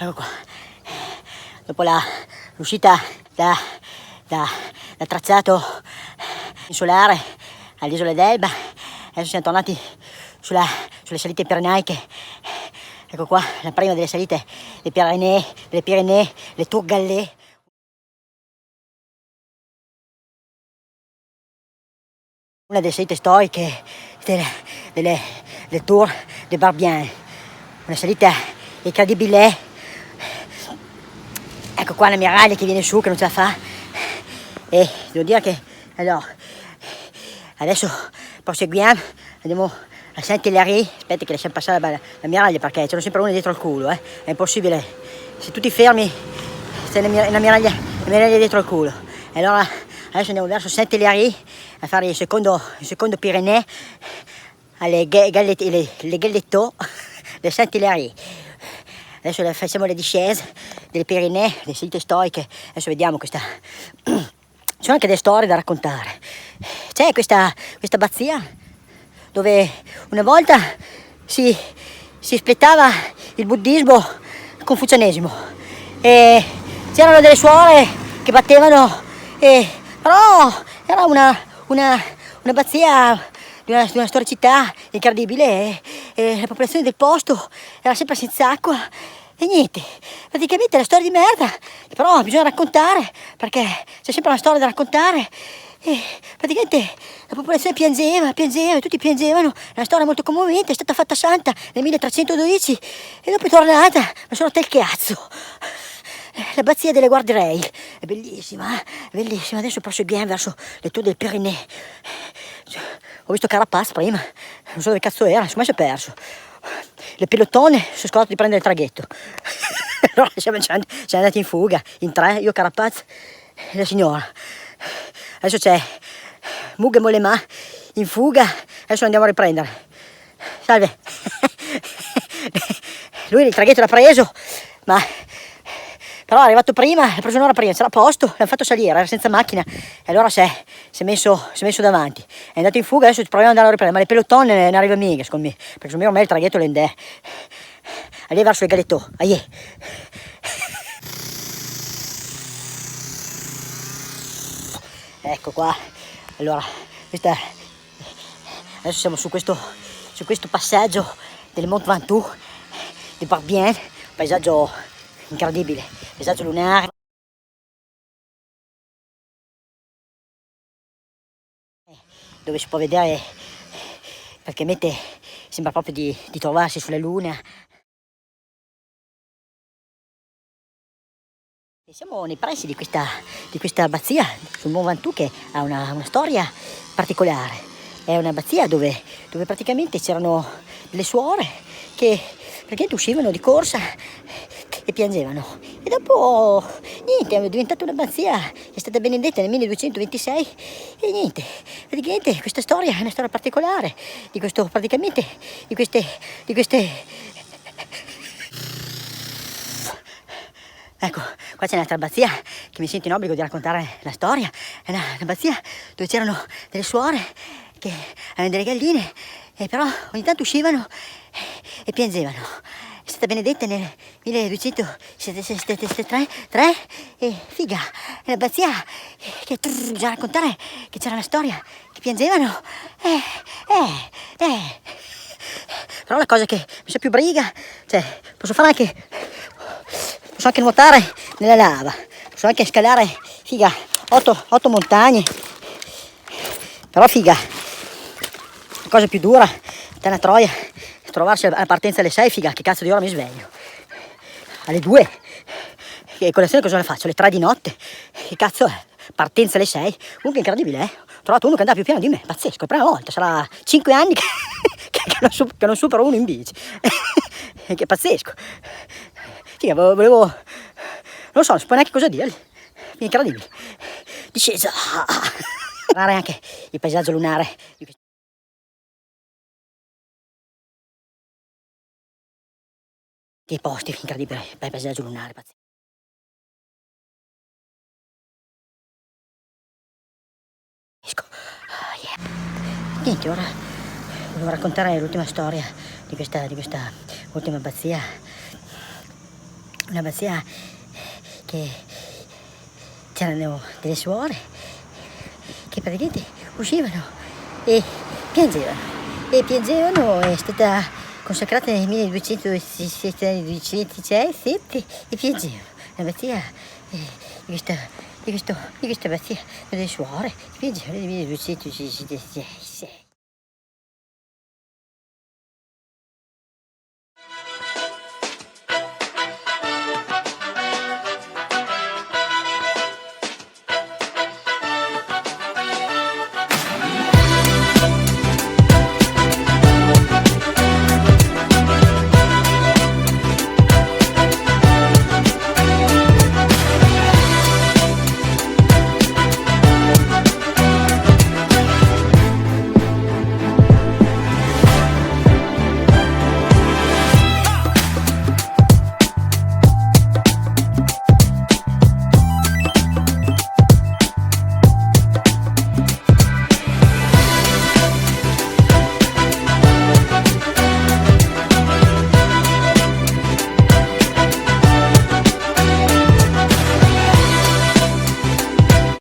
Ecco qua. Dopo l'uscita dal tracciato insulare all'isola d'Elba, adesso siamo tornati sulle salite pirenaiche. Ecco qua, la prima delle salite delle Pirenee, le Tour Gallées. Una delle salite storiche del Tour de Barbian, una salita incredibile. Ecco qua l'ammiraglia che viene su, che non ce la fa, e devo dire che allora adesso proseguiamo, andiamo a Saint-Hilaire. Aspetta che lasciamo passare l'ammiraglia, perché c'è sempre uno dietro al culo, è impossibile, se tutti fermi c'è l'ammiraglia dietro al culo. E allora adesso andiamo verso Saint-Hilaire a fare il secondo Pirenee alle Galletto del Saint-Hilaire. Adesso facciamo le discese delle Pirenee, le salite storiche. Adesso vediamo questa. Ci sono anche delle storie da raccontare. C'è questa abbazia dove una volta si espletava il buddismo, il confucianesimo, e c'erano delle suore che battevano, però era un'abbazia di una storicità incredibile, e la popolazione del posto era sempre senza acqua e niente, praticamente è una storia di merda, però bisogna raccontare, perché c'è sempre una storia da raccontare, e praticamente la popolazione piangeva, tutti piangevano. È una storia molto commovente, è stata fatta santa nel 1312 e dopo è tornata, ma sono rotta il cazzo. L'abbazia delle Guardrail è bellissima, bellissima. Adesso proseguiamo verso le Tour del Pyrénées. Ho visto Carapaz prima, non so dove cazzo era, secondo me si è perso. Le pelotone si è scordato di prendere il traghetto. Allora siamo andati in fuga, in tre, io, Carapaz e la signora. Adesso c'è Mug e Mollema in fuga, adesso lo andiamo a riprendere. Salve. Lui il traghetto l'ha preso, ma però è arrivato prima, ha preso un'ora prima, c'era a posto, l'hanno fatto salire, era senza macchina, e allora si è messo davanti. È andato in fuga, adesso proviamo ad andare a riprendere, ma le peloton ne arriva mica, secondo me, perché secondo me il traghetto l'endè. Allez verso il Galletto, aie. Ecco qua, allora, adesso siamo su questo passaggio del Mont Ventoux, di Barbian, paesaggio incredibile, paesaggio lunare. Dove si può vedere, praticamente sembra proprio di trovarsi sulla Luna. E siamo nei pressi di questa abbazia sul Mont Ventoux, che ha una storia particolare. È un'abbazia dove praticamente c'erano delle suore che praticamente uscivano di corsa e piangevano. E dopo niente, è diventata un'abbazia, è stata benedetta nel 1226 e niente, praticamente questa storia è una storia particolare di queste ecco, qua c'è un'altra abbazia che mi sento in obbligo di raccontare la storia. È un'abbazia dove c'erano delle suore che avevano delle galline, e però ogni tanto uscivano e piangevano. È stata benedetta nel 1273 e figa, è un'abbazia che bisogna raccontare, che c'era una storia, che piangevano. Però la cosa che mi sa più briga, cioè posso anche nuotare nella lava, posso anche scalare, figa, 8 montagne, però figa, la cosa più dura, è una troia, trovarsi alla partenza alle 6, figa, che cazzo di ora mi sveglio? Alle 2, e colazione cosa ne faccio? Alle 3 di notte, che cazzo è? Partenza alle 6, comunque incredibile, Ho trovato uno che andava più piano di me, pazzesco, è la prima volta, sarà 5 anni che non supero uno in bici, che è pazzesco. Figa, volevo, non lo so, non si può neanche cosa dirgli, incredibile. Discesa, guardare anche il paesaggio lunare di questi posti, incredibile, bel paesaggio lunare, pazzesco. Yeah. Niente, ora devo raccontare l'ultima storia di questa ultima abbazia. una abbazia che c'erano delle suore che praticamente uscivano e piangevano, è stata consacrata nel 1227 e piangevano. L'abbazia di questa abbazia delle suore che piangevano nel 1266.